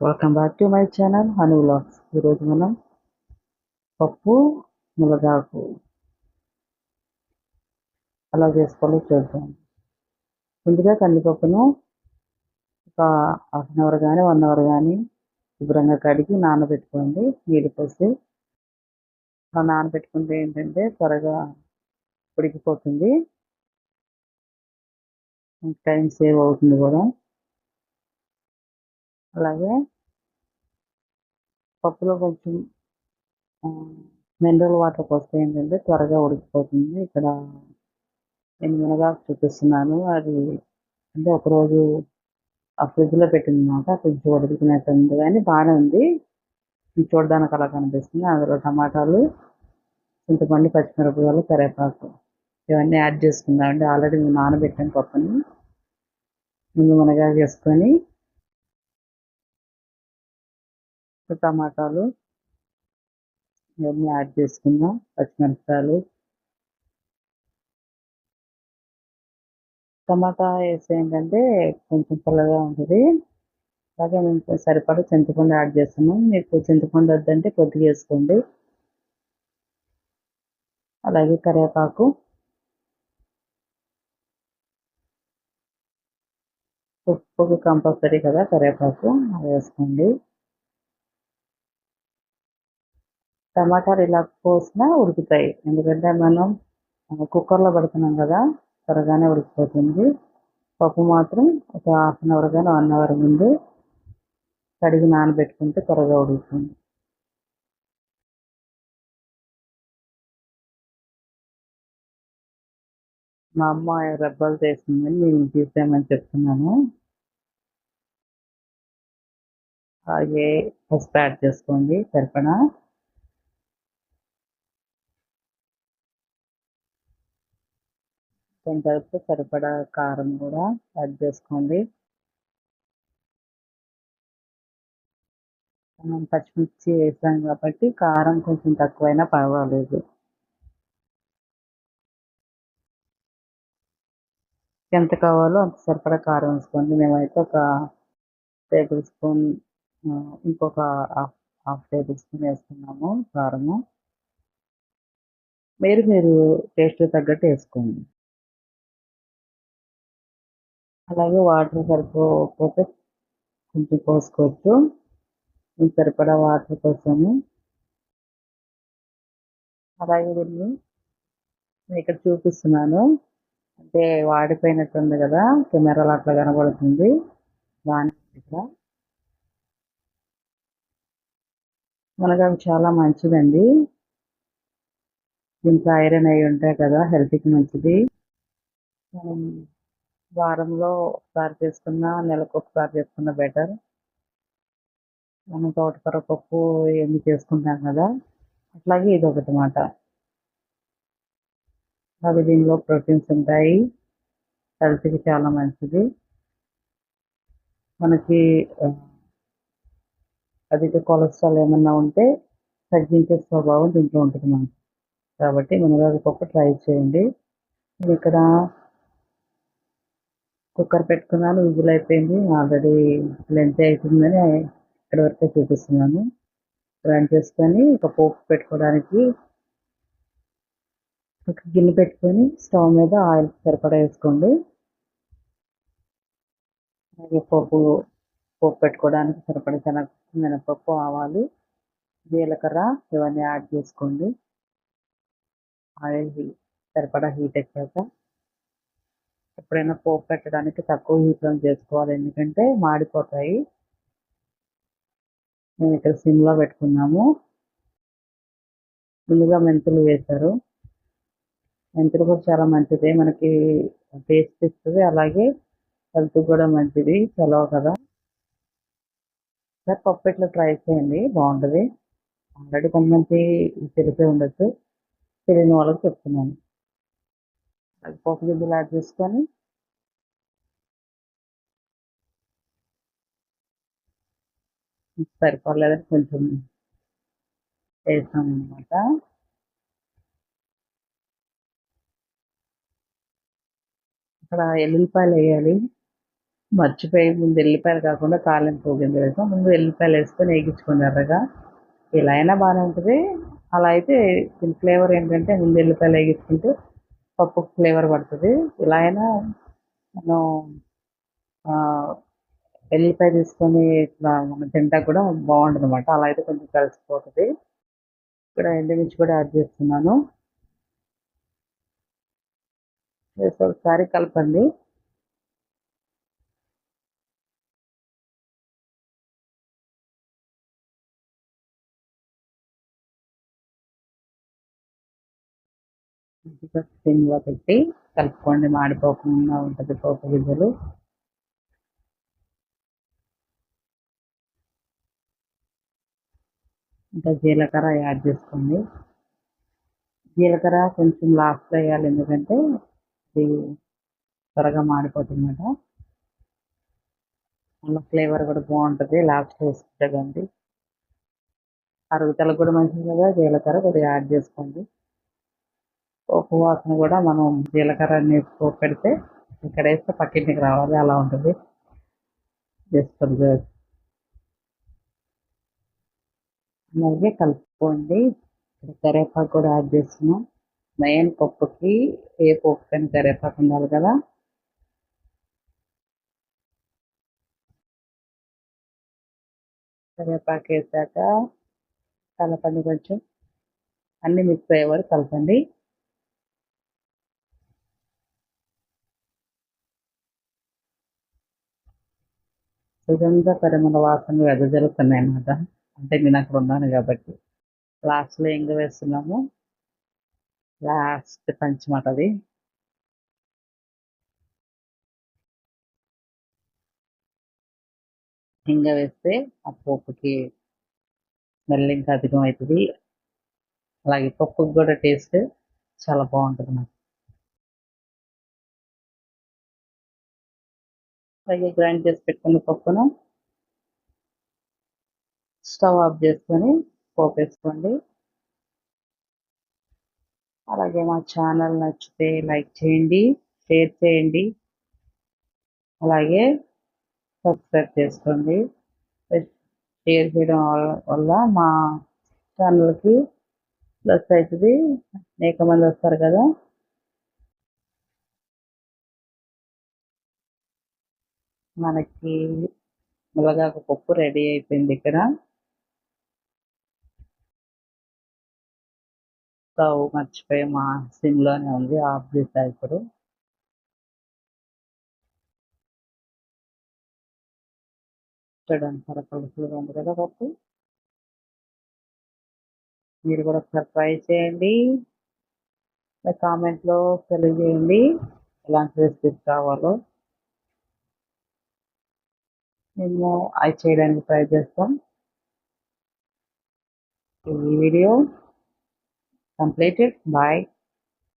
Welcome back to my channel honey vlogs. ఈరోజు మనం పప్పు మునగాకు ఎలా చేసుకోవాలో చూద్దాం. ముందుగా కందిపప్పును ఒక హాఫ్ అన్ అవర్ కానీ 1 అవర్ కానీ శుభ్రంగా కడిగి నానబెట్టుకోండి నీళ్ళు పోసి. అలా నానబెట్టుకుంటే ఏంటంటే త్వరగా ఉడికిపోతుంది, టైం సేవ్ అవుతుంది కూడా. అలాగే పప్పులో కొంచెం మినరల్ వాటర్ పోస్తే ఏంటంటే త్వరగా ఉడికిపోతుంది. ఇక్కడ నేను మునగాకు చూపిస్తున్నాను. అది అంటే ఒకరోజు ఆ ఫ్రిడ్జ్లో పెట్టిందన్నమాట. కొంచెం ఉడికినట్టుంది కానీ బాగానే ఉంది. చూడడానికి అలా కనిపిస్తుంది. అందులో టమాటాలు, చింతపండు, పచ్చిమిరపకాయలు, కరివేపాకు ఇవన్నీ యాడ్ చేసుకుందామండి. ఆల్రెడీ మేము నానబెట్టాను పప్పుని. ముందు మునగాకు వేసుకొని టమాటాలు ఇవన్నీ యాడ్ చేసుకుందాం. పచ్చిమిరపకాయలు, టమాటా వేస్తే ఏంటంటే కొంచెం పుల్లగా ఉంటుంది. అలాగే మేము సరిపడా చింతపండు యాడ్ చేస్తున్నాం. మీకు చింతపండు వద్దంటే కొద్దిగా వేసుకోండి. అలాగే కరివేపాకు, ఉప్పు కంపల్సరీ కదా, కరివేపాకు అది వేసుకోండి. టమాటాలు ఇలా కోసినా ఉడుకుతాయి, ఎందుకంటే మనం కుక్కర్లో పెడుతున్నాం కదా, త్వరగానే ఉడికిపోతుంది. పప్పు మాత్రం ఒక హాఫ్ అన్ అవర్ కానీ 1 అవర్ ముందు కడిగి నానబెట్టుకుంటే త్వరగా ఉడుకుతుంది. మా అమ్మ రెబ్బలు చేసిందని నేను తీసామని చెప్తున్నాను. అలాగే పసుపు యాడ్ చేసుకోండి సరిపడా. దాని తర్వాత సరిపడా కారం కూడా యాడ్ చేసుకోండి. మనం పచ్చిమిర్చి వేసాం కాబట్టి కారం కొంచెం తక్కువైనా పర్వాలేదు. ఎంత కావాలో అంత సరిపడా కారం వేసుకోండి. మేమైతే ఒక టేబుల్ స్పూన్, ఇంకొక హాఫ్ హాఫ్ టేబుల్ స్పూన్ వేసుకున్నాము కారము. మీరు టేస్ట్ తగ్గట్టు వేసుకోండి. అలాగే వాటర్ సరిపోతే కొంచెం పోసుకోవచ్చు. సరిపడా వాటర్ పోసాము. అలాగే దీన్ని నేను ఇక్కడ చూపిస్తున్నాను. అంటే వాడిపోయినట్టుంది కదా, కెమెరాలో అట్లా కనబడుతుంది. బాగానే ఇక్కడ మనకు అవి చాలా మంచిదండి. దీంట్లో ఐరన్ అయి ఉంటాయి కదా, హెల్త్కి మంచిది. మనం వారంలో ఒకసారి చేసుకున్నా, నెలకు ఒకసారి చేసుకున్నా బెటర్. మనం తోటకూర పప్పు ఇవన్నీ చేసుకుంటాం కదా, అట్లాగే ఇది ఒకటి మాట. అవి దీనిలో ప్రోటీన్స్ ఉంటాయి, హెల్త్కి చాలా మంచిది. మనకి అధిక కొలెస్ట్రాల్ ఏమన్నా ఉంటే తగ్గించే స్వభావం దీంట్లో ఉంటుంది మనకి. కాబట్టి మునగాకు పప్పు ట్రై చేయండి. నేను ఇక్కడ కుక్కర్ పెట్టుకున్నాను, విజిల్ అయిపోయింది. ఆల్రెడీ లెంత్ అవుతుందని ఇక్కడ వరకే చూపిస్తున్నాను. రన్ చేసుకొని ఒక పోపు పెట్టుకోవడానికి ఒక గిన్నె పెట్టుకొని స్టవ్ మీద ఆయిల్ సరిపడా వేసుకోండి. అలాగే పోపు పెట్టుకోవడానికి సరిపడా మినపప్పు, ఆవాలు, జీలకర్ర ఇవన్నీ యాడ్ చేసుకోండి. ఆయిల్ సరిపడా హీట్ ఎక్కాక, ఎప్పుడైనా పోపు పెట్టడానికి తక్కువ హీట్లో చేసుకోవాలి, ఎందుకంటే మాడిపోతాయి. మేము ఇక్కడ సిమ్లో పెట్టుకున్నాము. ముందుగా మెంతులు వేశారు. మెంతులు కూడా చాలా మంచిది, మనకి టేస్ట్ ఇస్తుంది. అలాగే హెల్త్ కూడా మంచిది, చలవ కదా. సార్ పప్పు ఇట్లా ట్రై చేయండి, బాగుంటుంది. ఆల్రెడీ కొంతమంది తెలిసే ఉండొచ్చు, తెలియని వాళ్ళకి చెప్తున్నాను. అది పప్పు గిద్దలు యాడ్ చేసుకొని సరిపోలేదని కొంచెం వేసాం అనమాట. ఇక్కడ ఎల్లుల్లిపాయలు వేయాలి. మర్చిపోయి ముందు ఎల్లిపాయలు కాకుండా తాలింపు గింజలు వేసాం. ముందు ఎల్లిపాయలు వేసుకొని వేగించుకోండి ఎర్రగా. ఇలా అయినా బాగానే ఉంటుంది. అలా అయితే దీని ఫ్లేవర్ ఏంటంటే ముందు ఎల్లిపాయలు వేగించుకుంటే పప్పుకు ఫ్లేవర్ పడుతుంది. ఇలా అయినా మనం ఎల్లిపాయ తీసుకొని ఇట్లా మనం తింటా కూడా బాగుంటుంది అనమాట. అలా అయితే కొంచెం కలిసిపోతుంది. ఇక్కడ ఎండుమిర్చి కూడా యాడ్ చేస్తున్నాను. వేసి ఒకసారి కలపండి. సిమ్లో పెట్టి కలుపుకోండి, మాడిపోకుండా ఉంటుంది పోపు గింజలు. ఇంకా జీలకర్ర యాడ్ చేసుకోండి. జీలకర్ర కొంచెం లాస్ట్లో వేయాలి, ఎందుకంటే ఇది త్వరగా మాడిపోతుంది కదా. అలా ఫ్లేవర్ కూడా బాగుంటుంది లాస్ట్లో వేసుకుంటే కండి. అరుగుదలకు కూడా మంచిది కదా, జీలకర్ర కొద్దిగా యాడ్ చేసుకోండి. పోపు వాసన కూడా మనం జీలకర్ర పోపు పెడితే ఇక్కడ వేస్తే పక్కింటికి రావాలి, అలా ఉంటుంది. జస్ట్ అలాగే కలుపుకోండి. కరివేపాకు కూడా యాడ్ చేస్తున్నాం. మెయిన్ పప్పుకి ఏ పప్పు కానీ కరివేపాకు ఉండాలి కదా. కరివేపాకు వేసాక కలపండి, కొంచెం అన్ని మిక్స్ అయ్యే వరకు కలపండి. సుగంధ పరిమళ వాసనలు వెదజల్లుతున్నాయి అన్నమాట. అంటే నేను అక్కడ ఉన్నాను కాబట్టి. లాస్ట్లో ఇంగ వేస్తున్నాము. లాస్ట్ పంచమాట అది. ఇంగ వేస్తే ఆ పప్పుకి స్మెల్ ఇంకా అధికం అవుతుంది. అలాగే పప్పుకి కూడా టేస్ట్ చాలా బాగుంటుంది నాకు. అలాగే గ్రైండ్ చేసి పెట్టుకున్న పప్పును స్టవ్ ఆఫ్ చేసుకొని పోపు వేసుకోండి. అలాగే మా ఛానల్ నచ్చితే లైక్ చేయండి, షేర్ చేయండి, అలాగే సబ్స్క్రైబ్ చేసుకోండి. షేర్ చేయడం వల్ల మా ఛానల్కి ప్లస్ అవుతుంది, అనేక మంది వస్తారు కదా. మనకి మునగాకు పప్పు రెడీ అయిపోయింది. ఇక్కడ స్టవ్ మర్చిపోయి మా సిమ్లోనే ఉంది, ఆఫ్ చేసా ఇప్పుడు. చూడండి చాలా కలర్ఫుల్గా ఉంది కదా పప్పు. మీరు కూడా ఒకసారి ట్రై చేయండి. కామెంట్లో తెలియజేయండి ఎలాంటి రెసిపీస్ కావాలో. మేము అవి చేయడానికి ట్రై చేస్తాం. ఈ వీడియో completed. Bye.